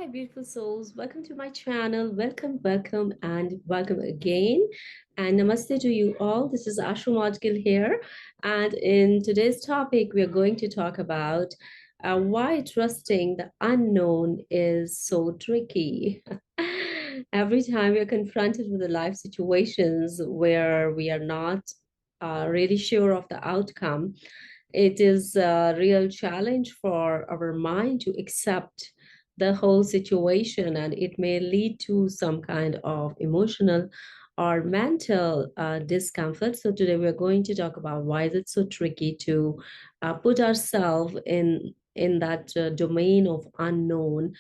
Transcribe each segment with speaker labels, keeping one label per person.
Speaker 1: Hi, beautiful souls. Welcome to my channel. Welcome, and welcome again. And namaste to you all. This is Ashoo Modgil here. And in today's topic, we are going to talk about why trusting the unknown is so tricky. Every time we are confronted with the life situations where we are not really sure of the outcome, it is a real challenge for our mind to accept the whole situation, and it may lead to some kind of emotional or mental discomfort. So today we're going to talk about why is it so tricky to put ourselves in that domain of unknown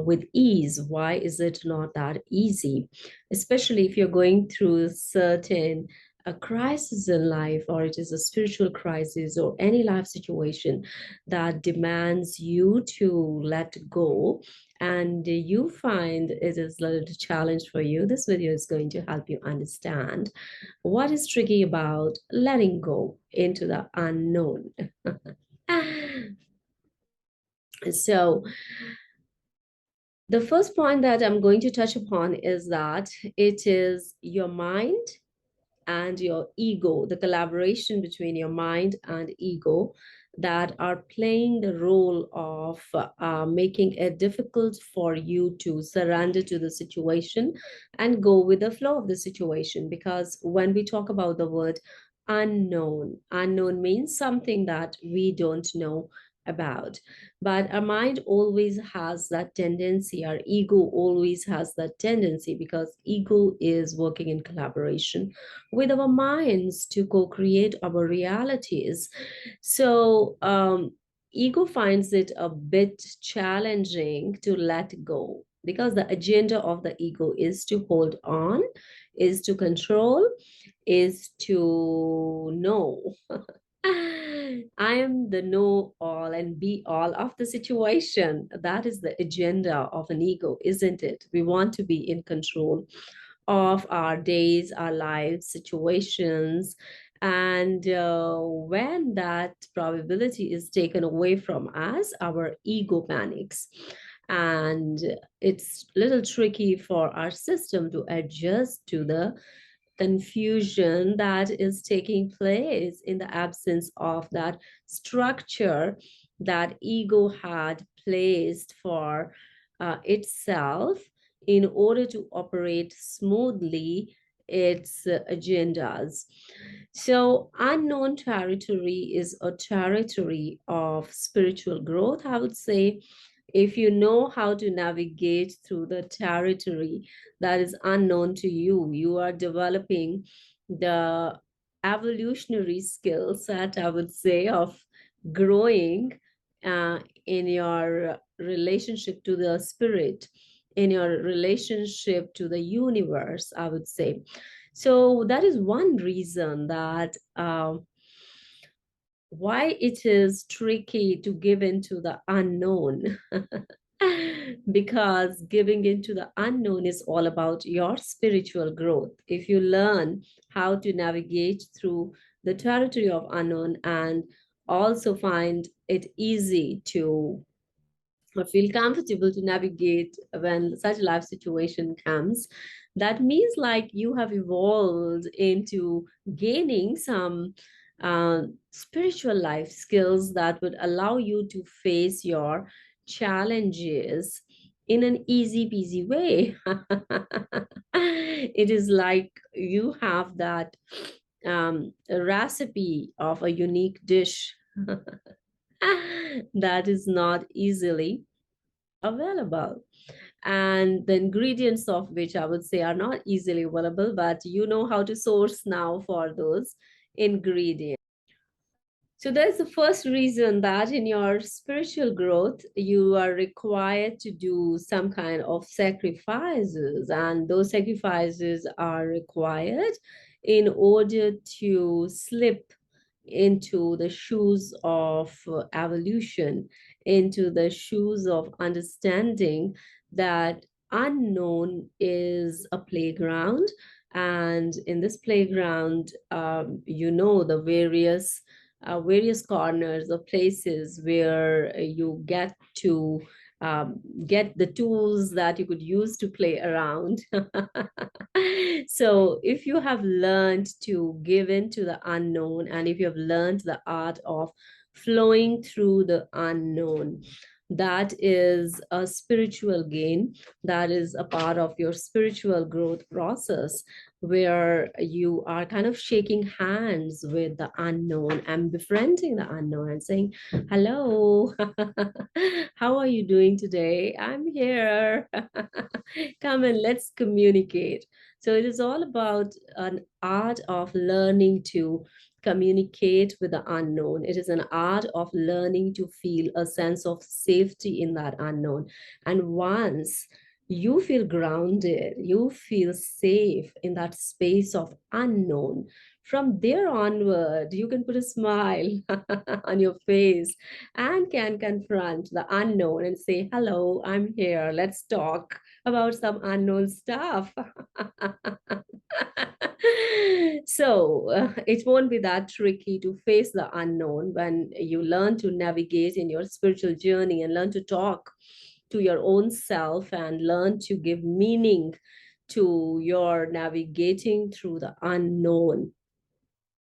Speaker 1: with ease. Why is it not that easy, especially if you're going through certain a crisis in life, or it is a spiritual crisis, or any life situation that demands you to let go, and you find it is a little challenge for you. This video is going to help you understand what is tricky about letting go into the unknown. So the first point that I'm going to touch upon is that it is your mind and your ego, the collaboration between your mind and ego, that are playing the role of making it difficult for you to surrender to the situation and go with the flow of the situation. Because when we talk about the word unknown, unknown means something that we don't know about. But our mind always has that tendency, our ego always has that tendency, because ego is working in collaboration with our minds to co-create our realities. So ego finds it a bit challenging to let go, because the agenda of the ego is to hold on, is to control, is to know. I am the know all and be all of the situation. That is the agenda of an ego, isn't it? We want to be in control of our days, our lives, situations. And when that probability is taken away from us, our ego panics. And it's a little tricky for our system to adjust to the confusion that is taking place in the absence of that structure that ego had placed for itself in order to operate smoothly its agendas. So, unknown territory is a territory of spiritual growth, I would say. If you know how to navigate through the territory that is unknown to you, you are developing the evolutionary skill set, I would say, of growing in your relationship to the spirit, in your relationship to the universe, I would say. So that is one reason that why it is tricky to give into the unknown. Because giving into the unknown is all about your spiritual growth. If you learn how to navigate through the territory of unknown, and also find it easy to feel comfortable to navigate when such life situation comes, that means like you have evolved into gaining some spiritual life skills that would allow you to face your challenges in an easy peasy way. It is like you have that recipe of a unique dish that is not easily available, and the ingredients of which I would say are not easily available, but you know how to source now for those ingredients. So that's the first reason that in your spiritual growth, you are required to do some kind of sacrifices, and those sacrifices are required in order to slip into the shoes of evolution, into the shoes of understanding that unknown is a playground. And in this playground, the various corners or places where you get to get the tools that you could use to play around. So if you have learned to give in to the unknown, and if you have learned the art of flowing through the unknown, that is a spiritual gain. That is a part of your spiritual growth process, where you are kind of shaking hands with the unknown and befriending the unknown and saying, hello, how are you doing today? I'm here. Come and let's communicate. So it is all about an art of learning to communicate with the unknown. It is an art of learning to feel a sense of safety in that unknown. And once you feel grounded, you feel safe in that space of unknown, from there onward, you can put a smile on your face and can confront the unknown and say, hello, I'm here. Let's talk about some unknown stuff. So it won't be that tricky to face the unknown when you learn to navigate in your spiritual journey and learn to talk to your own self and learn to give meaning to your navigating through the unknown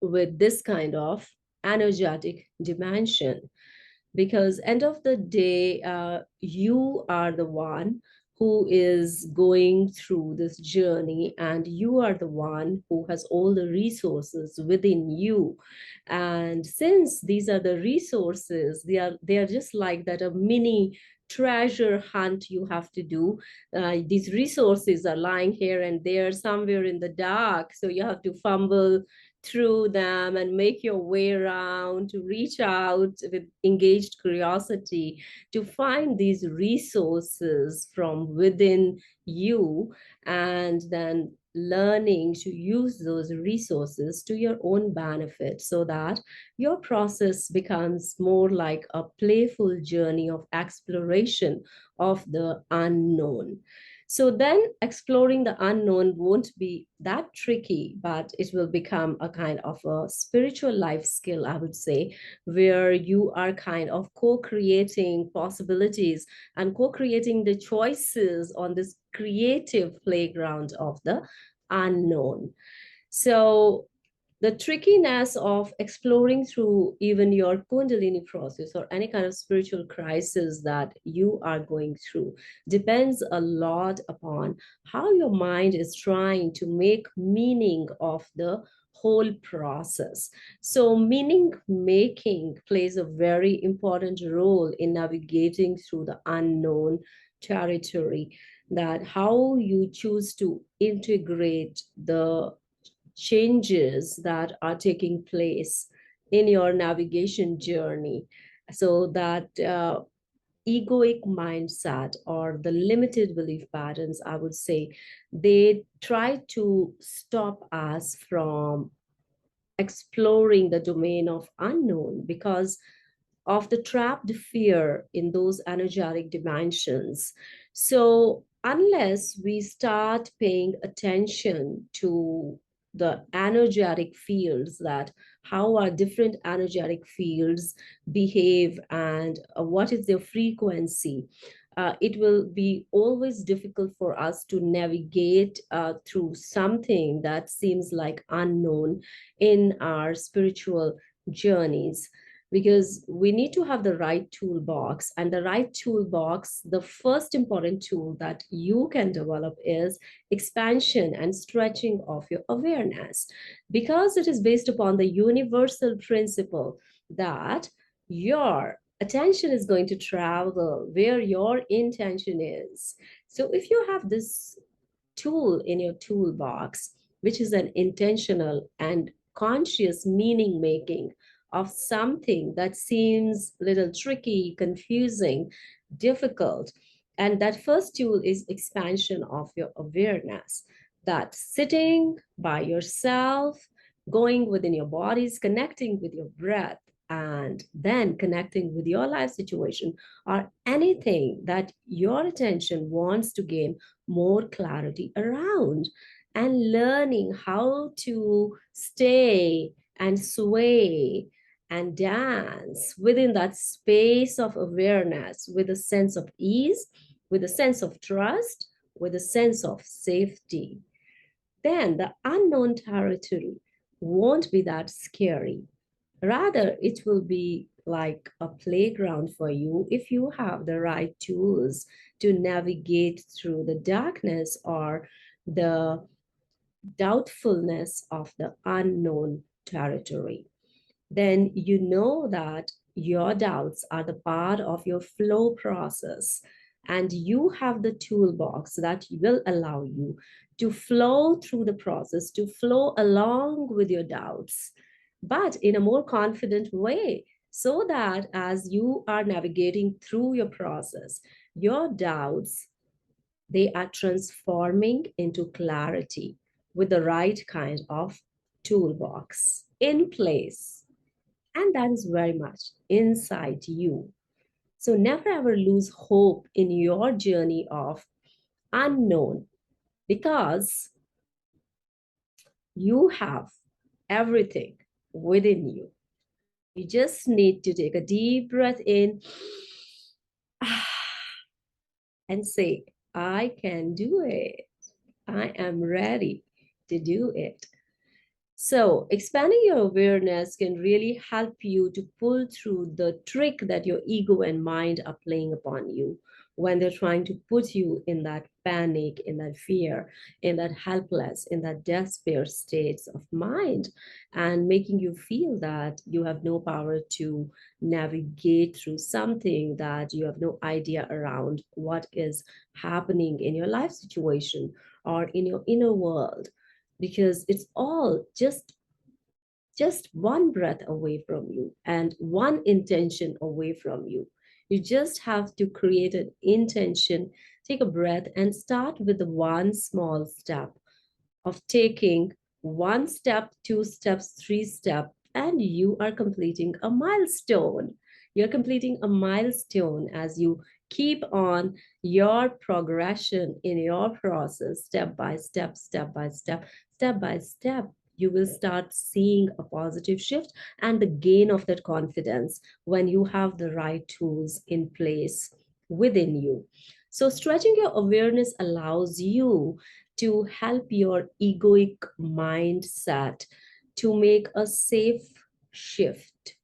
Speaker 1: with this kind of energetic dimension. Because end of the day, you are the one who is going through this journey, and you are the one who has all the resources within you. And since these are the resources, they are just like that, a mini treasure hunt you have to do. These resources are lying here and there somewhere in the dark, so you have to fumble through them and make your way around to reach out with engaged curiosity to find these resources from within you, and then learning to use those resources to your own benefit, so that your process becomes more like a playful journey of exploration of the unknown. So then exploring the unknown won't be that tricky, but it will become a kind of a spiritual life skill, I would say, where you are kind of co-creating possibilities and co-creating the choices on this creative playground of the unknown. So the trickiness of exploring through even your Kundalini process or any kind of spiritual crisis that you are going through depends a lot upon how your mind is trying to make meaning of the whole process. So, meaning making plays a very important role in navigating through the unknown territory. That how you choose to integrate the changes that are taking place in your navigation journey, so that egoic mindset or the limited belief patterns, I would say, they try to stop us from exploring the domain of unknown because of the trapped fear in those energetic dimensions. So, unless we start paying attention to the energetic fields, that how our different energetic fields behave and what is their frequency, it will be always difficult for us to navigate through something that seems like unknown in our spiritual journeys, because we need to have the right toolbox. And the right toolbox, the first important tool that you can develop is expansion and stretching of your awareness, because it is based upon the universal principle that your attention is going to travel where your intention is. So if you have this tool in your toolbox, which is an intentional and conscious meaning making of something that seems a little tricky, confusing, difficult. And that first tool is expansion of your awareness. That sitting by yourself, going within your bodies, connecting with your breath, and then connecting with your life situation or anything that your attention wants to gain more clarity around, and learning how to stay and sway and dance within that space of awareness with a sense of ease, with a sense of trust, with a sense of safety, then the unknown territory won't be that scary. Rather, it will be like a playground for you if you have the right tools to navigate through the darkness or the doubtfulness of the unknown territory. Then you know that your doubts are the part of your flow process, and you have the toolbox that will allow you to flow through the process, to flow along with your doubts, but in a more confident way, so that as you are navigating through your process, your doubts, they are transforming into clarity with the right kind of toolbox in place. And that is very much inside you. So never ever lose hope in your journey of unknown, because you have everything within you. You just need to take a deep breath in and say, I can do it. I am ready to do it. So, expanding your awareness can really help you to pull through the trick that your ego and mind are playing upon you when they're trying to put you in that panic, in that fear, in that helpless, in that despair states of mind, and making you feel that you have no power to navigate through something, that you have no idea around what is happening in your life situation or in your inner world, because it's all just one breath away from you and one intention away from you. You just have to create an intention, take a breath, and start with the one small step of taking one step, two steps, three steps, and you are completing a milestone. You're completing a milestone as you keep on your progression in your process, step by step, step by step, step by step. You will start seeing a positive shift and the gain of that confidence when you have the right tools in place within you. So, stretching your awareness allows you to help your egoic mindset to make a safe shift.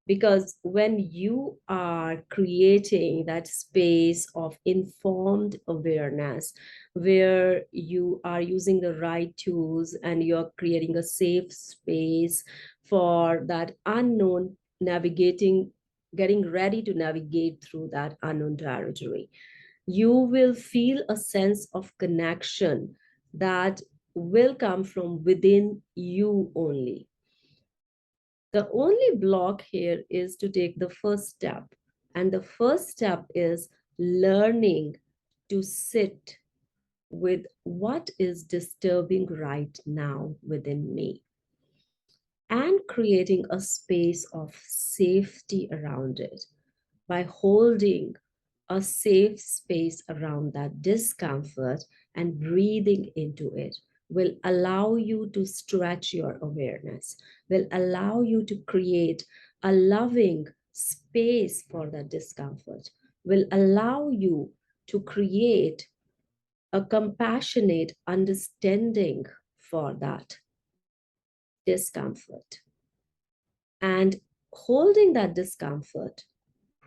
Speaker 1: Because when you are creating that space of informed awareness, where you are using the right tools and you're creating a safe space for that unknown navigating, getting ready to navigate through that unknown territory, you will feel a sense of connection that will come from within you only. The only block here is to take the first step. And the first step is learning to sit with what is disturbing right now within me and creating a space of safety around it by holding a safe space around that discomfort and breathing into it will allow you to stretch your awareness, will allow you to create a loving space for that discomfort, will allow you to create a compassionate understanding for that discomfort. And holding that discomfort,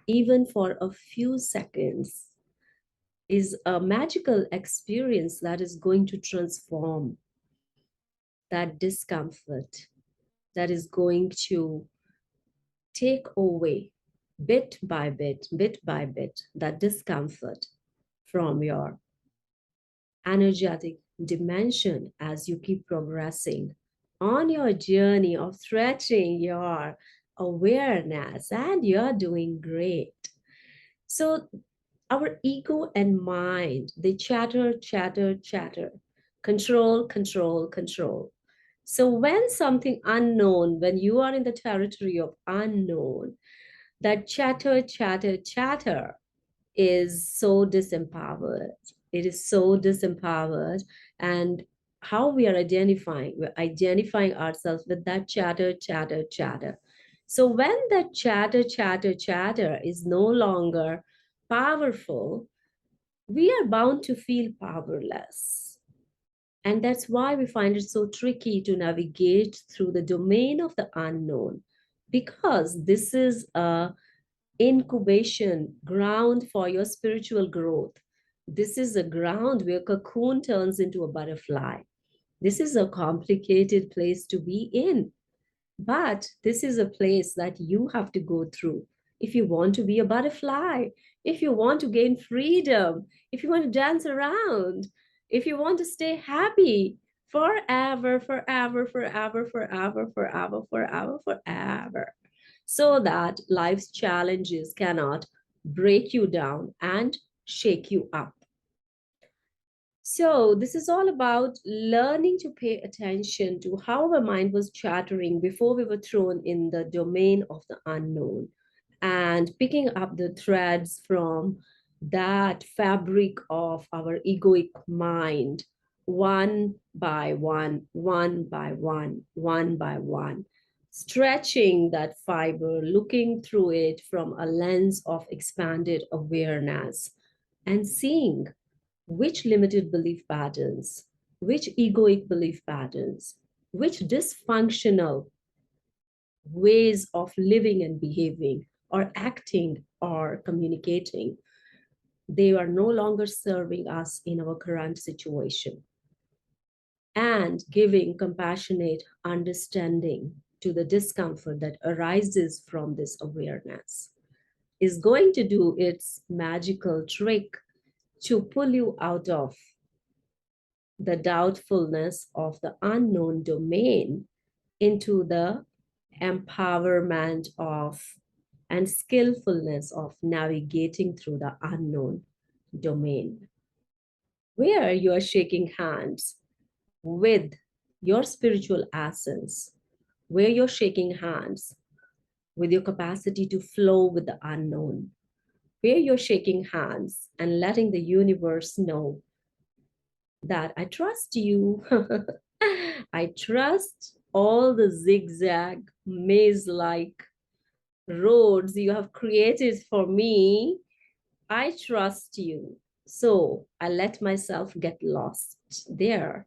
Speaker 1: even for a few seconds, is a magical experience that is going to transform that discomfort, that is going to take away bit by bit, that discomfort from your energetic dimension as you keep progressing on your journey of stretching your awareness, and you're doing great. So our ego and mind, they chatter, chatter, chatter, control, control, control. So when something unknown, when you are in the territory of unknown, that chatter, chatter, chatter is so disempowered. It is so disempowered. And how we are identifying, we're identifying ourselves with that chatter, chatter, chatter. So when that chatter is no longer powerful, we are bound to feel powerless. And that's why we find it so tricky to navigate through the domain of the unknown, because this is a incubation ground for your spiritual growth. This is a ground where cocoon turns into a butterfly. This is a complicated place to be in, but this is a place that you have to go through if you want to be a butterfly, if you want to gain freedom, if you want to dance around, if you want to stay happy forever, forever, forever, forever, forever, forever, forever, so that life's challenges cannot break you down and shake you up. So, this is all about learning to pay attention to how our mind was chattering before we were thrown in the domain of the unknown, and picking up the threads from that fabric of our egoic mind, one by one, one by one, one by one, stretching that fiber, looking through it from a lens of expanded awareness, and seeing which limited belief patterns, which egoic belief patterns, which dysfunctional ways of living and behaving or acting or communicating, they are no longer serving us in our current situation, and giving compassionate understanding to the discomfort that arises from this awareness is going to do its magical trick to pull you out of the doubtfulness of the unknown domain into the empowerment of and skillfulness of navigating through the unknown domain, where you are shaking hands with your spiritual essence, where you're shaking hands with your capacity to flow with the unknown, where you're shaking hands and letting the universe know that I trust you. I trust all the zigzag, maze like roads you have created for me. I trust you. So I let myself get lost there,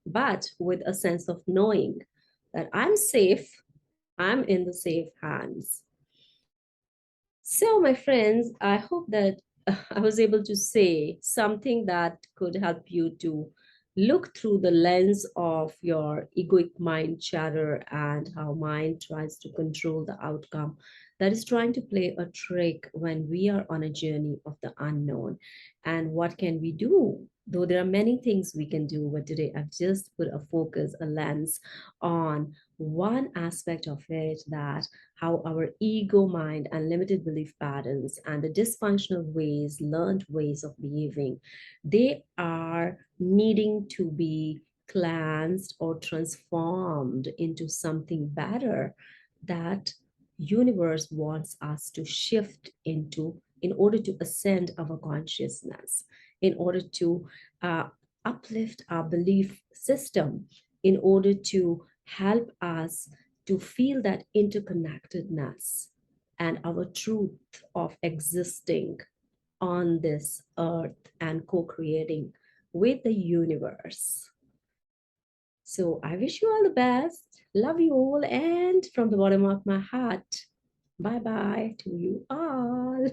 Speaker 1: but with a sense of knowing that I'm safe, I'm in the safe hands. So, my friends, I hope that I was able to say something that could help you to look through the lens of your egoic mind chatter and how mind tries to control the outcome, that is trying to play a trick when we are on a journey of the unknown. And what can we do? Though there are many things we can do, but today I've just put a focus, a lens on one aspect of it, that how our ego mind and limited belief patterns and the dysfunctional ways, learned ways of behaving, they are needing to be cleansed or transformed into something better that universe wants us to shift into in order to ascend our consciousness, in order to uplift our belief system, in order to help us to feel that interconnectedness and our truth of existing on this earth and co-creating with the universe. So I wish you all the best. Love you all. And from the bottom of my heart, bye bye to you all.